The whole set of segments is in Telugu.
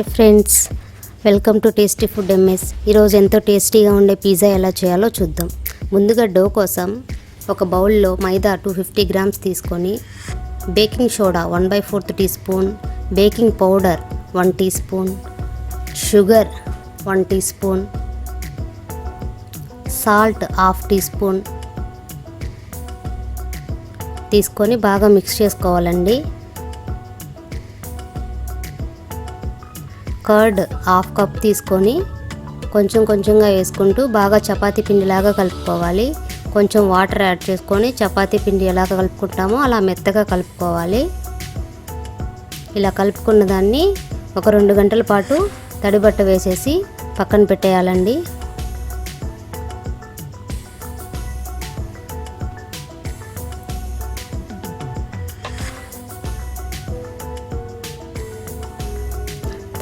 Friends, welcome to tasty food MS. ఈరోజు ఎంతో టేస్టీగా ఉండే పిజ్జా ఎలా చేయాలో చూద్దాం. ముందుగా డో కోసం ఒక బౌల్లో మైదా 250 గ్రామ్స్ తీసుకొని, baking soda 1/4 teaspoon, baking powder 1 teaspoon, sugar 1 teaspoon, salt 1/2 teaspoon తీసుకొని బాగా మిక్స్ చేసుకోవాలండి. కర్డ్ 1/2 కప్ తీసుకొని కొంచెం కొంచెంగా వేసుకుంటూ బాగా చపాతీ పిండిలాగా కలుపుకోవాలి. కొంచెం వాటర్ యాడ్ చేసుకొని చపాతీ పిండి ఎలా కలుపుకుంటామో అలా మెత్తగా కలుపుకోవాలి. ఇలా కలుపుకున్న దాన్ని ఒక 2 గంటల పాటు తడిబట్ట వేసేసి పక్కన పెట్టేయాలండి.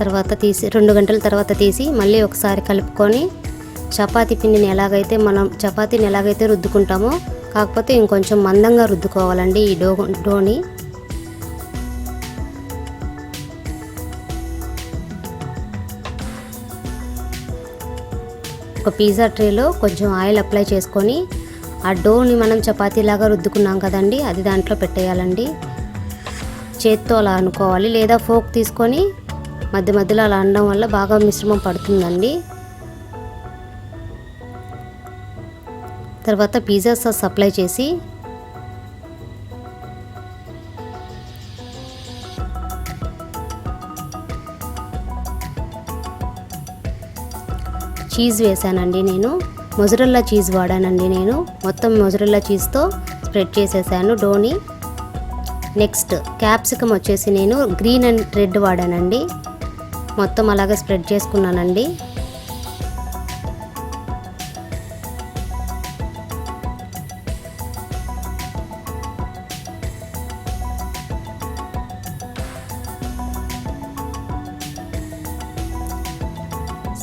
తర్వాత తీసి 2 గంటల తర్వాత తీసి మళ్ళీ ఒకసారి కలుపుకొని చపాతీ పిండిని మనం చపాతీని ఎలాగైతే రుద్దుకుంటామో కాకపోతే ఇంకొంచెం మందంగా రుద్దుకోవాలండి ఈ డోని. ఒక పిజ్జా ట్రేలో కొంచెం ఆయిల్ అప్లై చేసుకొని ఆ డోని మనం చపాతీలాగా రుద్దుకున్నాం కదండి, అది దాంట్లో పెట్టేయాలండి. చేత్తో అలా అనుకోవాలి, లేదా ఫోక్ తీసుకొని మధ్య మధ్యలో అలా అనడం వల్ల బాగా మిశ్రమం పడుతుందండి. తర్వాత పిజ్జా సాస్ అప్లై చేసి చీజ్ వేసానండి. నేను మొజరెల్లా చీజ్ వాడానండి. నేను మొత్తం మొజరెల్లా చీజ్తో స్ప్రెడ్ చేసేసాను డోని. నెక్స్ట్ క్యాప్సికమ్ వచ్చేసి నేను గ్రీన్ అండ్ రెడ్ వాడానండి. మొత్తం అలాగే స్ప్రెడ్ చేసుకున్నానండి.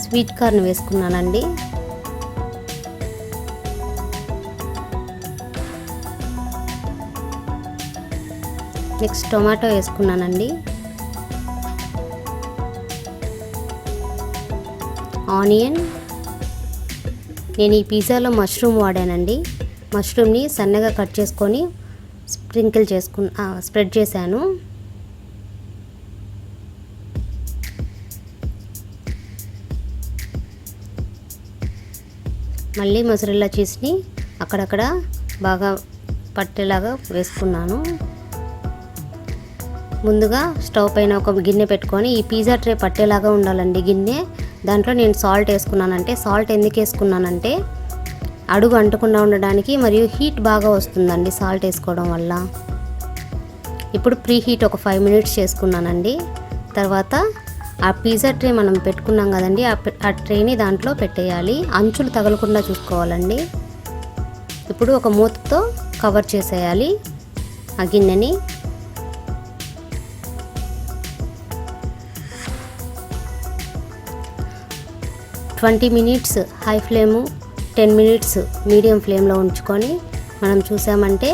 స్వీట్ కార్న్ వేసుకున్నానండి. నెక్స్ట్ టొమాటో వేసుకున్నానండి. ఆనియన్, నేను ఈ పిజ్జాలో మష్రూమ్ వాడానండి. మష్రూమ్ని సన్నగా కట్ చేసుకొని స్ప్రెడ్ చేశాను. మళ్ళీ మొజరెల్లా చీజ్ని అక్కడక్కడ బాగా పట్టేలాగా వేసుకున్నాను. ముందుగా స్టవ్ పైన ఒక గిన్నె పెట్టుకొని ఈ పిజ్జా ట్రే పట్టేలాగా ఉండాలండి గిన్నె. దాంట్లో నేను సాల్ట్ వేసుకున్నానంటే, సాల్ట్ ఎందుకు వేసుకున్నానంటే అడుగు అంటకుండా ఉండడానికి, మరియు హీట్ బాగా వస్తుందండి సాల్ట్ వేసుకోవడం వల్ల. ఇప్పుడు ప్రీ హీట్ ఒక 5 మినిట్స్ చేసుకున్నానండి. తర్వాత ఆ పిజ్జా ట్రే మనం పెట్టుకున్నాం కదండి, ఆ ట్రేని దాంట్లో పెట్టేయాలి. అంచులు తగలకుండా చూసుకోవాలండి. ఇప్పుడు ఒక మూతతో కవర్ చేసేయాలి ఆ గిన్నెని. 20 minutes high flame, 10 minutes medium ఫ్లేమ్లో ఉంచుకొని మనం చూసామంటే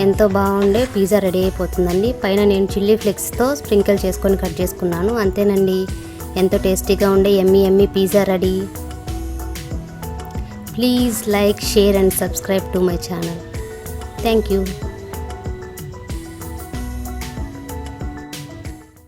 ఎంతో బాగుండే పిజ్జా రెడీ అయిపోతుందండి. పైన నేను చిల్లీ ఫ్లేక్స్తో స్ప్రింకిల్ చేసుకొని కట్ చేసుకున్నాను. అంతేనండి, ఎంతో టేస్టీగా ఉండే yummy pizza ready. Please like, share and subscribe to my channel. Thank you.